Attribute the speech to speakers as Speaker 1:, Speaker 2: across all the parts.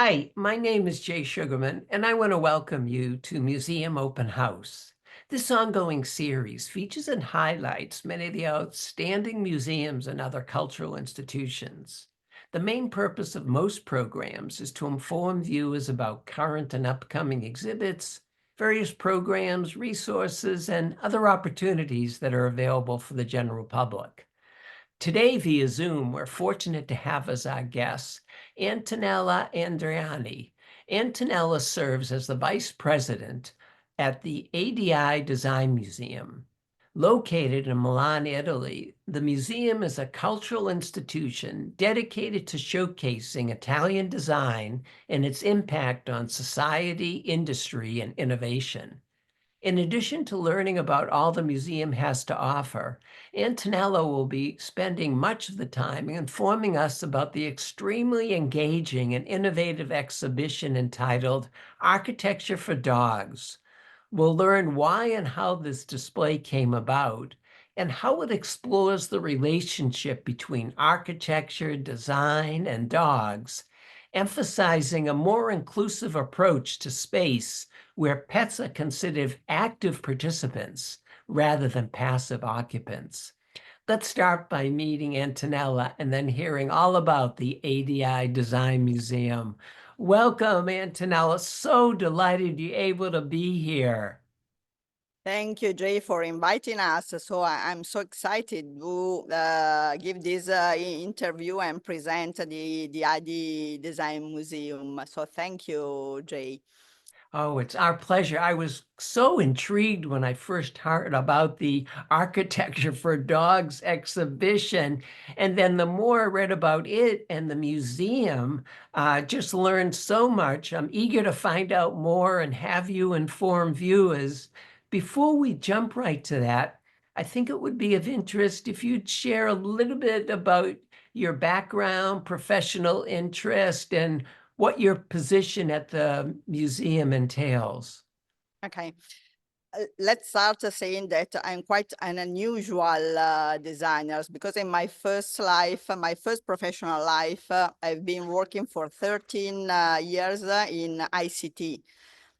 Speaker 1: Hi, my name is Jay Sugarman, and I want to welcome you to Museum Open House. This ongoing series features and highlights many of the outstanding museums and other cultural institutions. The main purpose of most programs is to inform viewers about current and upcoming exhibits, various programs, resources, and other opportunities that are available for the general public. Today, via Zoom, we're fortunate to have as our guest Antonella Andriani. Antonella serves as the Vice President at the ADI Design Museum. Located in Milan, Italy, the museum is a cultural institution dedicated to showcasing Italian design and its impact on society, industry, and innovation. In addition to learning about all the museum has to offer, Antonella will be spending much of the time informing us about the extremely engaging and innovative exhibition entitled Architecture for Dogs. We'll learn why and how this display came about and how it explores the relationship between architecture, design, and dogs, emphasizing a more inclusive approach to space where pets are considered active participants rather than passive occupants. Let's start by meeting Antonella and then hearing all about the ADI Design Museum. Welcome, Antonella. So delighted you're able to be here.
Speaker 2: Thank you, Jay, for inviting us. So I'm so excited to give this interview and present the ID Design Museum. So thank you, Jay.
Speaker 1: Oh, it's our pleasure. I was so intrigued when I first heard about the Architecture for Dogs exhibition. And then the more I read about it and the museum, just learned so much. I'm eager to find out more and have you inform viewers. Before we jump right to that, I think it would be of interest if you'd share a little bit about your background, professional interest, and what your position at the museum entails.
Speaker 2: Okay. Let's start saying that I'm quite an unusual designer because in my first life, my first professional life, I've been working for 13 years in ICT.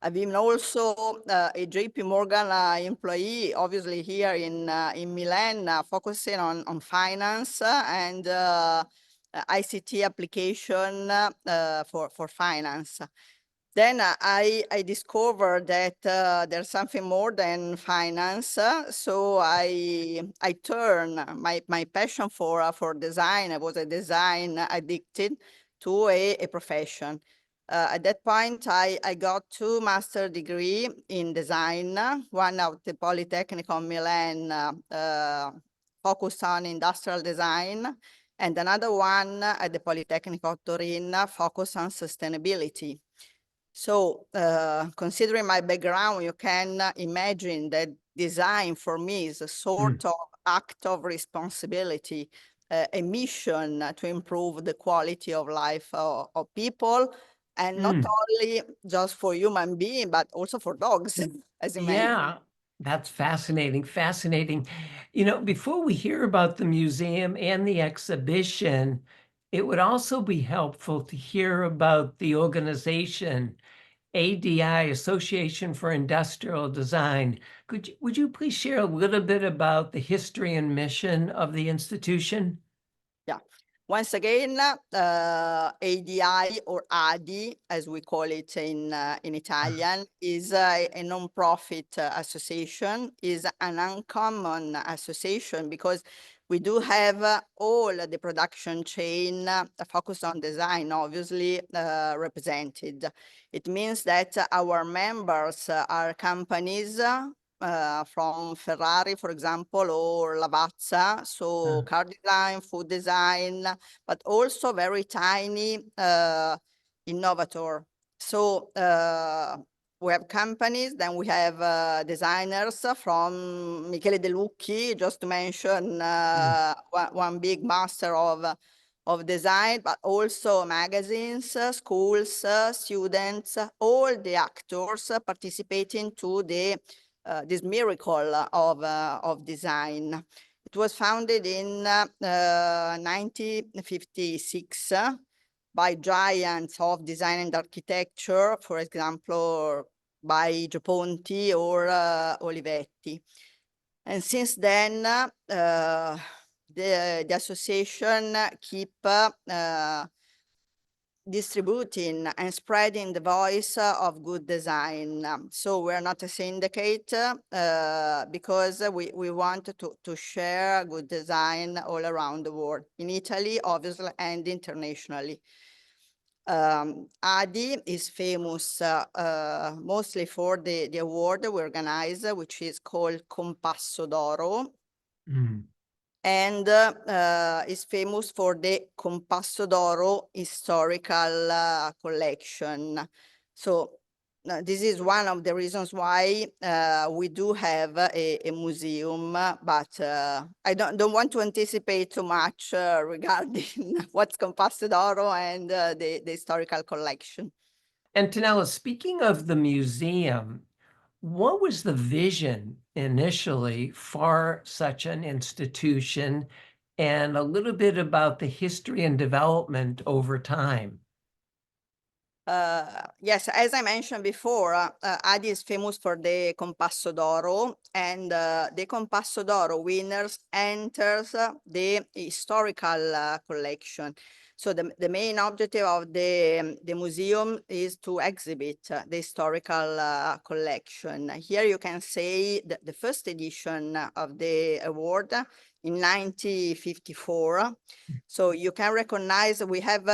Speaker 2: I've been also a JP Morgan employee, obviously here in Milan, focusing on finance and ICT application for finance. Then I discovered that there's something more than finance. So I turned my passion for design. I was a design addicted to a profession. At that point, I got 2 master degree in design, one at the Polytechnic of Milan, focused on industrial design, and another one at the Polytechnic of Turin, focused on sustainability. So considering my background, you can imagine that design for me is a sort of act of responsibility, a mission to improve the quality of life of people, and not only just for human beings, but also for dogs, as you mentioned.
Speaker 1: Yeah, that's fascinating, fascinating. You know, before we hear about the museum and the exhibition, it would also be helpful to hear about the organization, ADI, Association for Industrial Design. Would you please share a little bit about the history and mission of the institution?
Speaker 2: Yeah. Once again, ADI or ADI, as we call it in Italian, is a non-profit association, is an uncommon association because we do have all the production chain focused on design, obviously represented. It means that our members are companies from Ferrari, for example, or Lavazza, so car design, food design, but also very tiny innovator. So we have companies, then we have designers from Michele De Lucchi, just to mention one big master of design, but also magazines, schools, students, all the actors participating to this miracle of design. It was founded in 1956 by giants of design and architecture, for example, by Ponti or Olivetti. And since then, the association keep distributing and spreading the voice of good design. So we're not a syndicate because we want to share good design all around the world, in Italy, obviously, and internationally. ADI is famous mostly for the award we organize, which is called Compasso d'Oro,
Speaker 1: Mm.
Speaker 2: and is famous for the Compasso d'Oro historical collection. So this is one of the reasons why we do have a museum, but I don't want to anticipate too much regarding what's Compasso d'Oro and the historical collection.
Speaker 1: Antonella, speaking of the museum, what was the vision initially for such an institution, and a little bit about the history and development over time?
Speaker 2: Yes, as I mentioned before, Adi is famous for the Compasso d'Oro, and the Compasso d'Oro winners enters the historical collection. So the main objective of the museum is to exhibit the historical collection. Here you can say that the first edition of the award in 1954. So you can recognize we have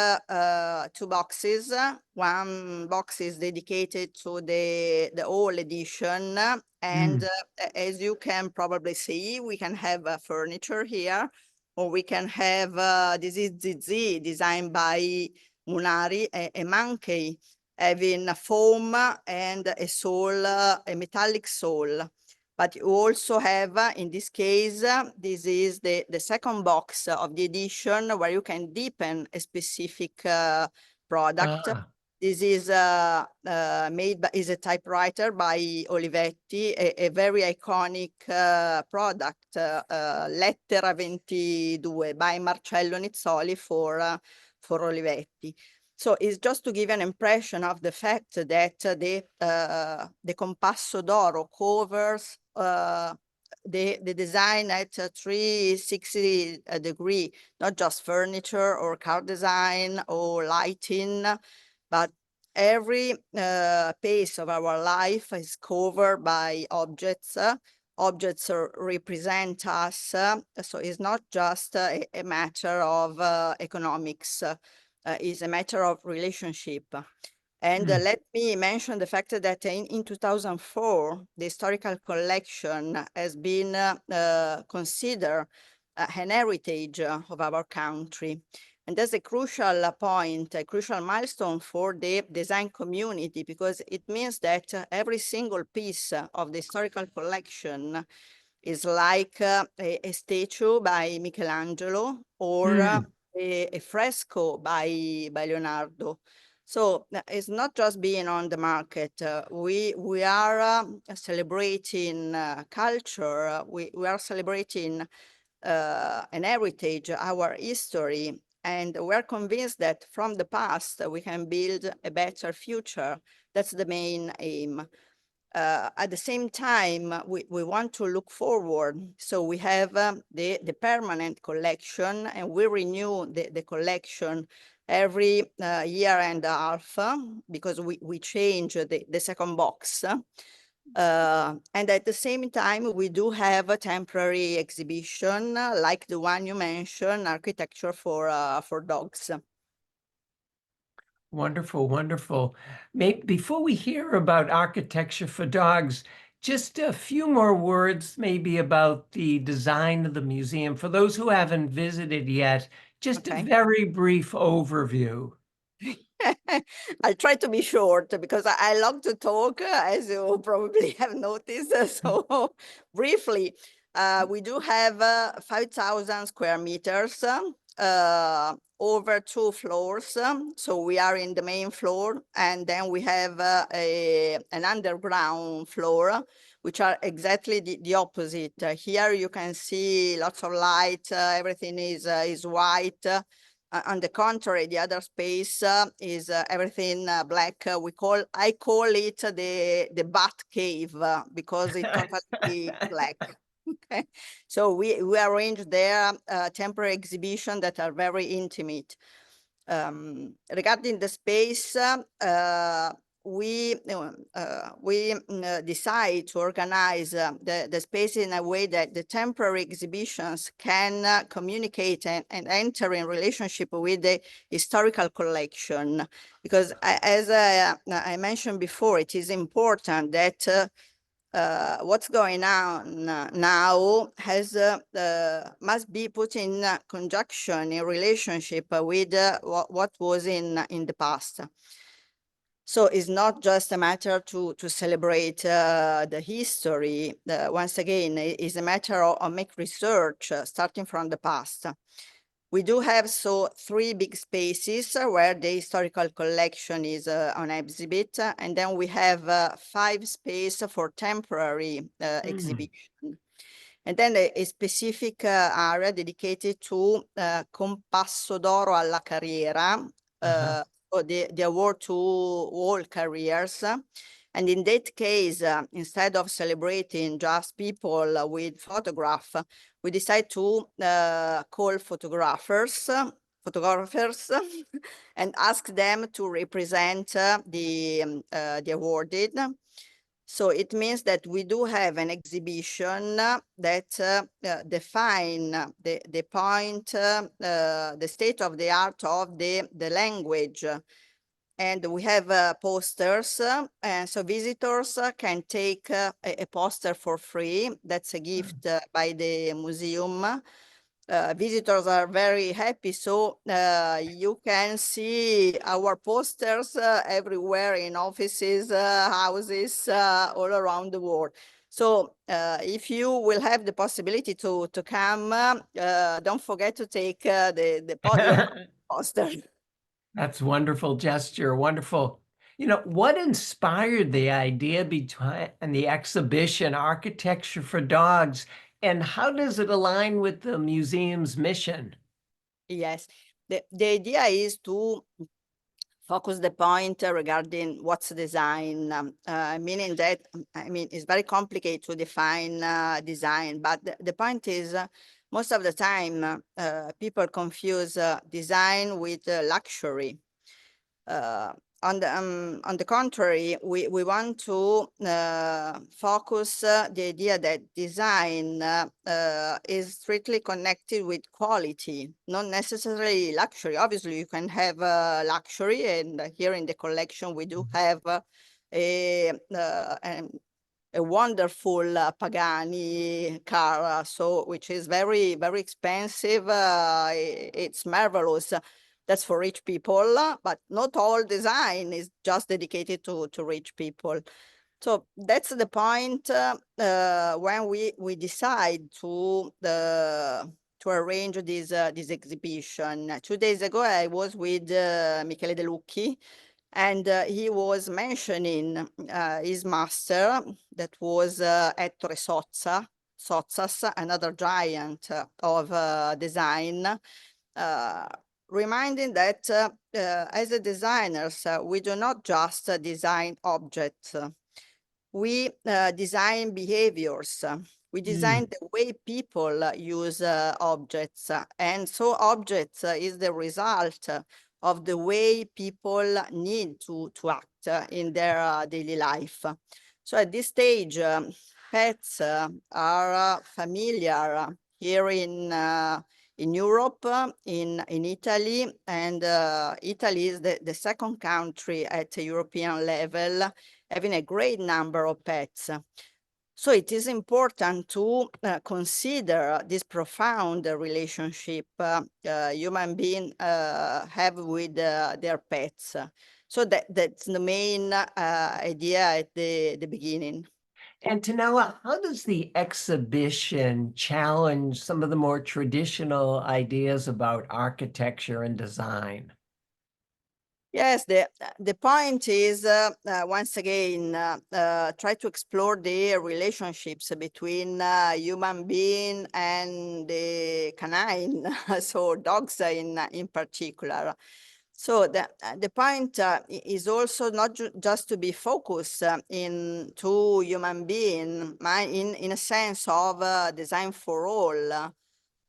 Speaker 2: two boxes. One box is dedicated to the whole edition. And
Speaker 1: Mm.
Speaker 2: as you can probably see, we can have furniture here, or we can have, this is Zizi, designed by Munari, a monkey having a foam and a sole, a metallic sole. But you also have, in this case, this is the second box of the edition where you can deepen a specific product.
Speaker 1: Ah.
Speaker 2: This is made by, is a typewriter by Olivetti, a very iconic product, Lettera 22 by Marcello Nizzoli for Olivetti. So it's just to give an impression of the fact that the Compasso d'Oro covers the design at 360 degree, not just furniture or car design or lighting, but every pace of our life is covered by objects. Objects represent us, so it's not just a matter of economics, it's a matter of relationship. And let me mention the fact that in 2004, the historical collection has been considered an heritage of our country. And that's a crucial point, a crucial milestone for the design community, because it means that every single piece of the historical collection is like a statue by Michelangelo or a fresco by Leonardo. So it's not just being on the market. We are celebrating culture. We are celebrating an heritage, our history, and we're convinced that from the past we can build a better future. That's the main aim. At the same time, we want to look forward. So we have the permanent collection, and we renew the collection every year and a half because we change the second box. And at the same time, we do have a temporary exhibition like the one you mentioned, Architecture for Dogs.
Speaker 1: Wonderful, wonderful. Before we hear about architecture for dogs, just a few more words maybe about the design of the museum. For those who haven't visited yet, just a
Speaker 2: Okay.
Speaker 1: very brief overview.
Speaker 2: I'll try to be short because I love to talk, as you probably have noticed. So briefly, we do have 5,000 square meters, over 2 floors. So we are in the main floor, and then we have an underground floor, which are exactly the opposite. Here you can see lots of light, everything is white. On the contrary, the other space is everything black. I call it the bat cave because it's totally black. Okay, so we arrange there temporary exhibition that are very intimate. Regarding the space, we decide to organize the space in a way that the temporary exhibitions can communicate and enter in relationship with the historical collection. Because as I mentioned before, it is important that what's going on now must be put in conjunction, in relationship with what was in the past. So it's not just a matter to celebrate the history. Once again, it's a matter of make research starting from the past. We do have three big spaces where the historical collection is on exhibit, and then we have 5 spaces for temporary exhibition. And then a specific area dedicated to Compasso d'Oro alla Carriera, or the award to all careers. And in that case, instead of celebrating just people with photograph, we decide to call photographers and ask them to represent the awarded. So it means that we do have an exhibition that define the point, the state of the art of the language. And we have posters, and so visitors can take a poster for free. That's a gift by the museum. Visitors are very happy, so you can see our posters everywhere in offices, houses, all around the world. So if you will have the possibility to come, don't forget to take the podium poster.
Speaker 1: That's wonderful gesture, wonderful. What inspired the idea behind the exhibition Architecture for Dogs, and how does it align with the museum's mission?
Speaker 2: Yes, the idea is to focus the point regarding what's design, meaning that, it's very complicated to define design, but the point is most of the time people confuse design with luxury. On the contrary, we want to focus the idea that design is strictly connected with quality, not necessarily luxury. Obviously, you can have luxury, and here in the collection we do have a wonderful Pagani car, which is very, very expensive. It's marvelous. That's for rich people, but not all design is just dedicated to rich people. So that's the point when we decide to arrange this exhibition. 2 days ago, I was with Michele De Lucchi, and he was mentioning his master that was Ettore Sozzas, another giant of design, reminding that as a designers, we do not just design objects. We design behaviors. We design the way people use objects. And so objects is the result of the way people need to act in their daily life. So at this stage, pets are familiar here in Europe, in Italy, and Italy is the second country at the European level having a great number of pets. So it is important to consider this profound relationship human beings have with their pets. So that's the main idea at the beginning.
Speaker 1: Antonella, how does the exhibition challenge some of the more traditional ideas about architecture and design?
Speaker 2: Yes, the point is, once again, try to explore the relationships between human being and the canine, so dogs in particular. So the point is also not just to be focused in to human being, in a sense of design for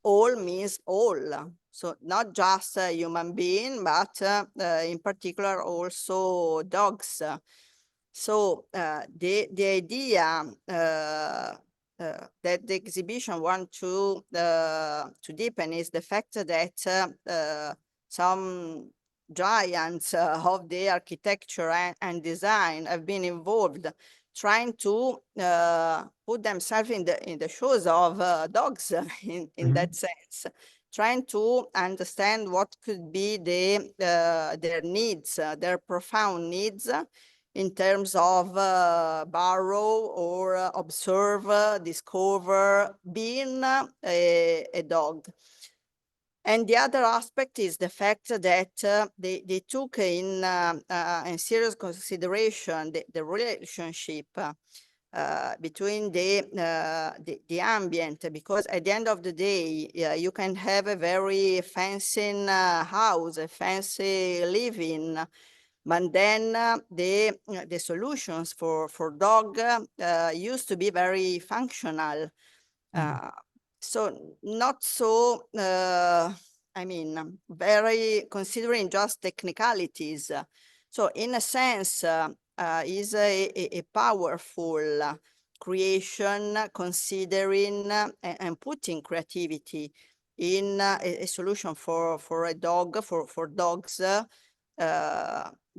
Speaker 2: all means all. So not just a human being, but in particular also dogs. So the idea that the exhibition want to deepen is the fact that some giants of the architecture and design have been involved trying to put themselves in the shoes of dogs in that sense, trying to understand what could be their needs, their profound needs in terms of borrow or observe, discover, being a dog. And the other aspect is the fact that they took in serious consideration the relationship between the ambient, because at the end of the day, you can have a very fancy house, a fancy living, but then the solutions for dog used to be very functional. So not so, I mean, very considering just technicalities. So in a sense, is a powerful creation considering and putting creativity in a solution for a dog, for dogs,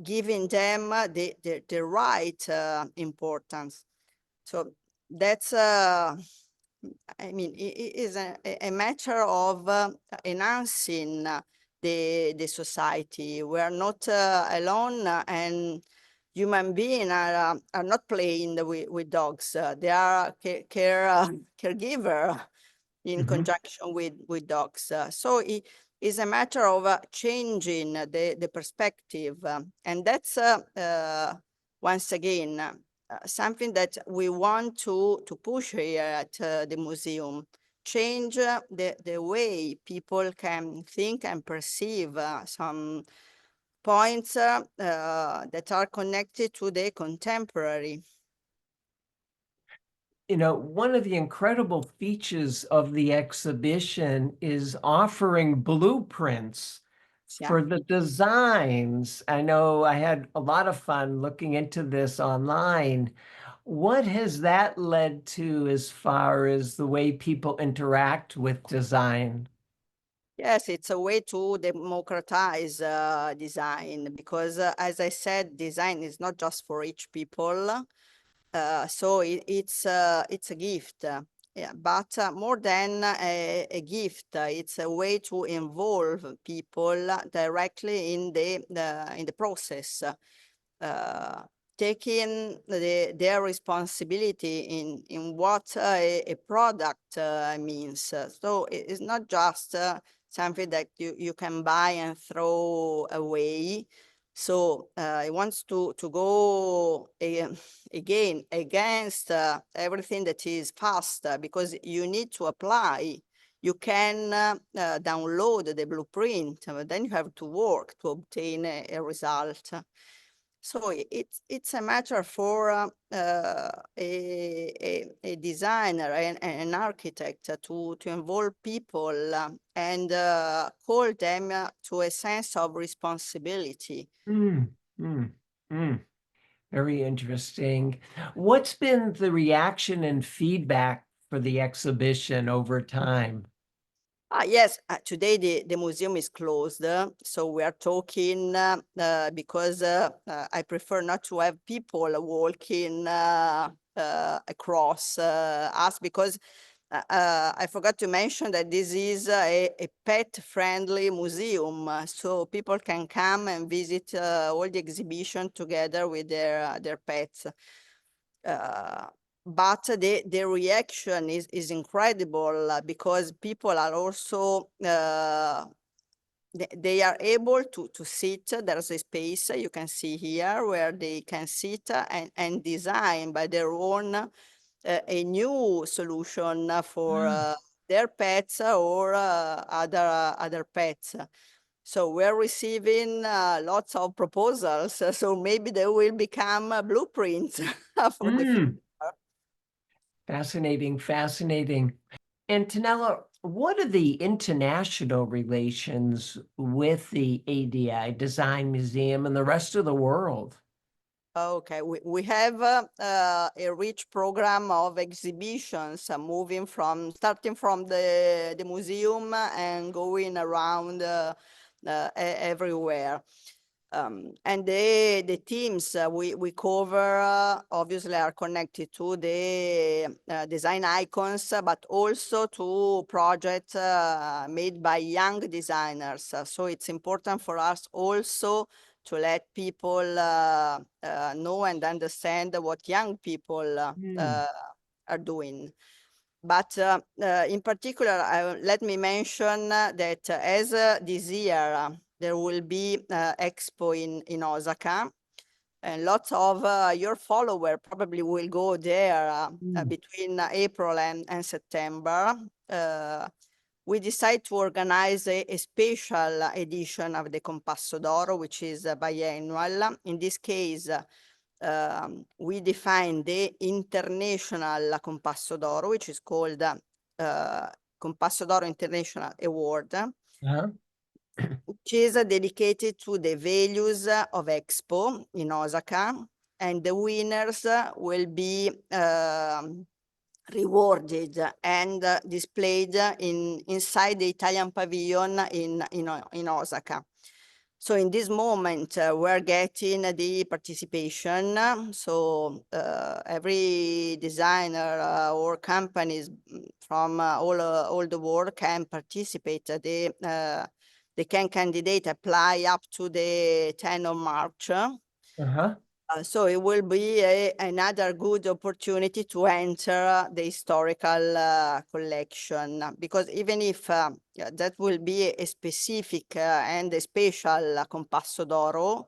Speaker 2: giving them the right importance. So that's I mean, it is a matter of enhancing the society. We are not alone, and human beings are not playing with dogs. They are caregiver in conjunction with dogs. So it is a matter of changing the perspective. And that's, once again, something that we want to push here at the museum. Change the way people can think and perceive some points that are connected to the contemporary.
Speaker 1: You know, one of the incredible features of the exhibition is offering blueprints
Speaker 2: Yeah.
Speaker 1: for the designs. I know I had a lot of fun looking into this online. What has that led to as far as the way people interact with design?
Speaker 2: Yes, it's a way to democratize design because, as I said, design is not just for rich people. So it's a gift. Yeah, but more than a gift, it's a way to involve people directly in the process, taking their responsibility in what a product means. So it's not just something that you can buy and throw away. So it wants to go again against everything that is fast, because you need to apply. You can download the blueprint, but then you have to work to obtain a result. So it's a matter for a designer and an architect to involve people and call them to a sense of responsibility.
Speaker 1: Mm, mm, mm. Very interesting. What's been the reaction and feedback for the exhibition over time?
Speaker 2: Yes, today the museum is closed, so we are talking because I prefer not to have people walking across us, because I forgot to mention that this is a pet-friendly museum, so people can come and visit all the exhibition together with their pets. But the reaction is incredible because people are also they are able to sit. There's a space you can see here where they can sit and design by their own a new solution for their pets or other pets. So we're receiving lots of proposals. So maybe they will become blueprints for the future.
Speaker 1: Fascinating, fascinating. Antonella, what are the international relations with the ADI Design Museum and the rest of the world?
Speaker 2: Okay, we have a rich program of exhibitions starting from the museum and going around everywhere. And the themes we cover obviously are connected to the design icons, but also to projects made by young designers. So it's important for us also to let people know and understand what young people are doing. But in particular, let me mention that as this year, there will be expo in Osaka, and lots of your followers probably will go there between April and September. We decide to organize a special edition of the Compasso d'Oro, which is biannual. In this case, we define the International Compasso d'Oro, which is called Compasso d'Oro International Award, which is dedicated to the values of Expo in Osaka, and the winners will be rewarded and displayed inside the Italian pavilion in Osaka. So in this moment, we're getting the participation. So every designer or companies from all the world can participate. They can candidate, apply up to the 10th of March. So it will be another good opportunity to enter the historical collection, because even if that will be a specific and a special Compasso d'Oro,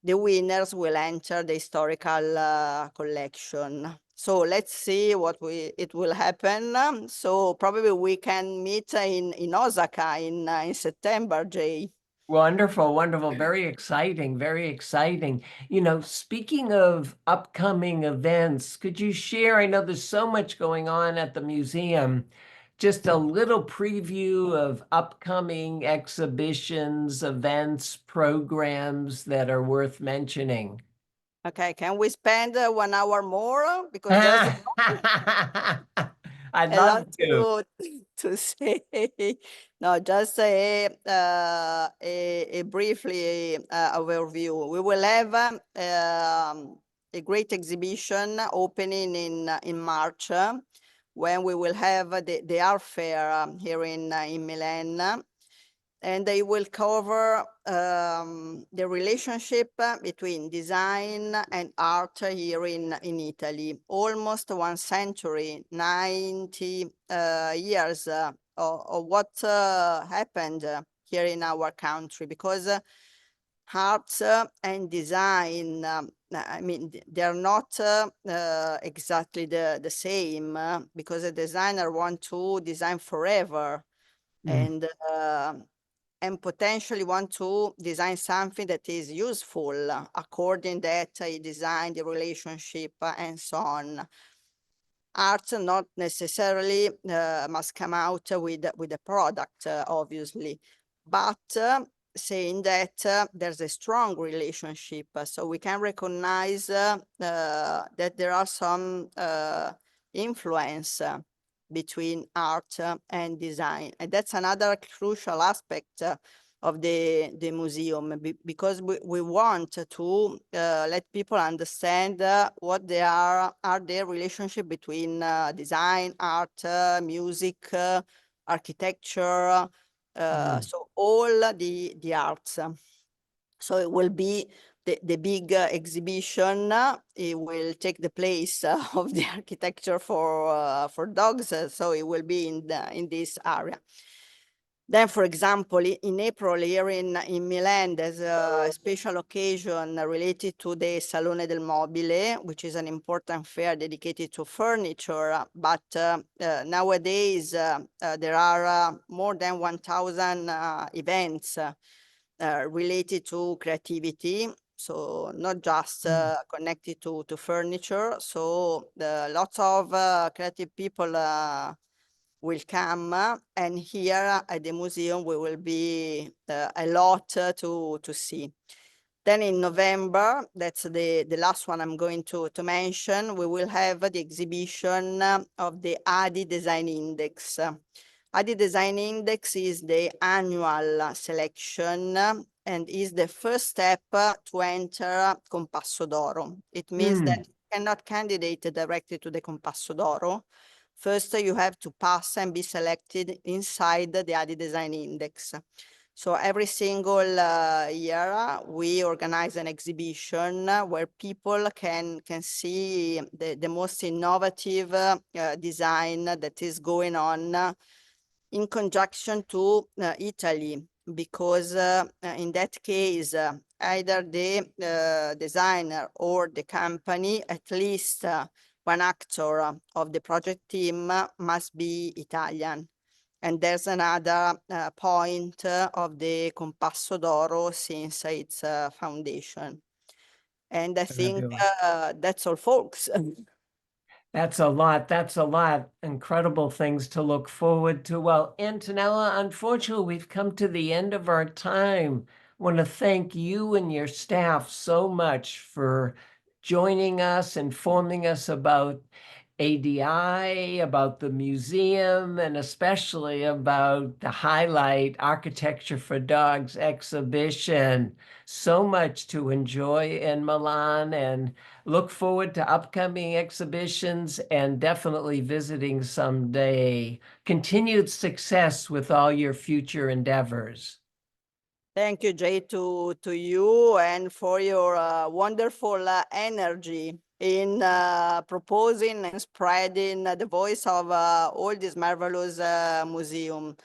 Speaker 2: the winners will enter the historical collection. So let's see what it will happen. So probably we can meet in Osaka in September, Jay.
Speaker 1: Wonderful, wonderful. Very exciting, very exciting. You know, speaking of upcoming events, could you share? I know there's so much going on at the museum. Just a little preview of upcoming exhibitions, events, programs that are worth mentioning.
Speaker 2: Okay, can we spend 1 hour more? Because there's
Speaker 1: I'd
Speaker 2: a lot
Speaker 1: love to.
Speaker 2: to say. No, just a briefly overview. We will have a great exhibition opening in March, when we will have the art fair here in Milan. And they will cover the relationship between design and art here in Italy. Almost 1 century, 90 years of what happened here in our country, because arts and design, I mean, they're not exactly the same, because a designer wants to design forever. And potentially want to design something that is useful according that he designed the relationship and so on. Art not necessarily must come out with a product, obviously, but saying that there's a strong relationship, so we can recognize that there are some influence between art and design. And that's another crucial aspect of the museum, because we want to let people understand what are their relationship between design, art, music, architecture, so all the arts. So it will be the big exhibition. It will take the place of the architecture for dogs. So it will be in this area. Then, for example, in April here in Milan, there's a special occasion related to the Salone del Mobile, which is an important fair dedicated to furniture. But nowadays, there are more than 1,000 events related to creativity. So not just connected to furniture. So lots of creative people will come, and here at the museum we will be a lot to see. Then in November, that's the last one I'm going to mention, we will have the exhibition of the ADI Design Index. ADI Design Index is the annual selection and is the first step to enter Compasso d'Oro. It means that you cannot candidate directly to the Compasso d'Oro. First, you have to pass and be selected inside the ADI Design Index. So every single year, we organize an exhibition where people can see the most innovative design that is going on in conjunction to Italy, because in that case, either the designer or the company, at least one actor of the project team must be Italian. And there's another point of the Compasso d'Oro since its foundation. And I think that's all, folks.
Speaker 1: That's a lot. That's a lot. Incredible things to look forward to. Well, Antonella, unfortunately, we've come to the end of our time. I want to thank you and your staff so much for joining us, informing us about ADI, about the museum, and especially about the Highlight Architecture for Dogs exhibition. So much to enjoy in Milan, and look forward to upcoming exhibitions and definitely visiting someday. Continued success with all your future endeavors.
Speaker 2: Thank you, Jay, to you and for your wonderful energy in proposing and spreading the voice of all this marvelous museum.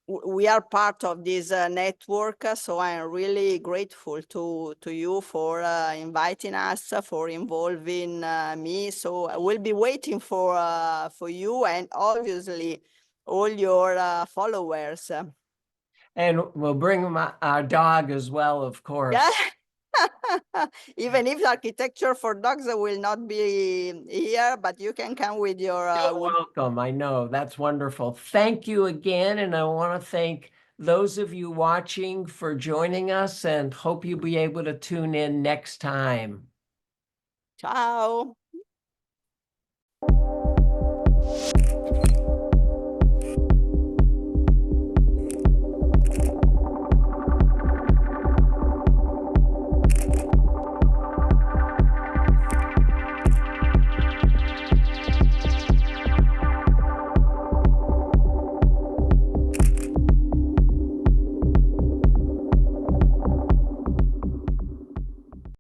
Speaker 2: We are part of this network, so I am really grateful to you for inviting us, for involving me. So I will be waiting for you and obviously all your followers.
Speaker 1: And we'll bring our dog as well, of
Speaker 2: Yeah.
Speaker 1: course.
Speaker 2: Even if architecture for dogs will not be here, but you can come with your
Speaker 1: You're
Speaker 2: wood.
Speaker 1: welcome. I know. That's wonderful. Thank you again. And I want to thank those of you watching for joining us, and hope you'll be able to tune in next time.
Speaker 2: Ciao.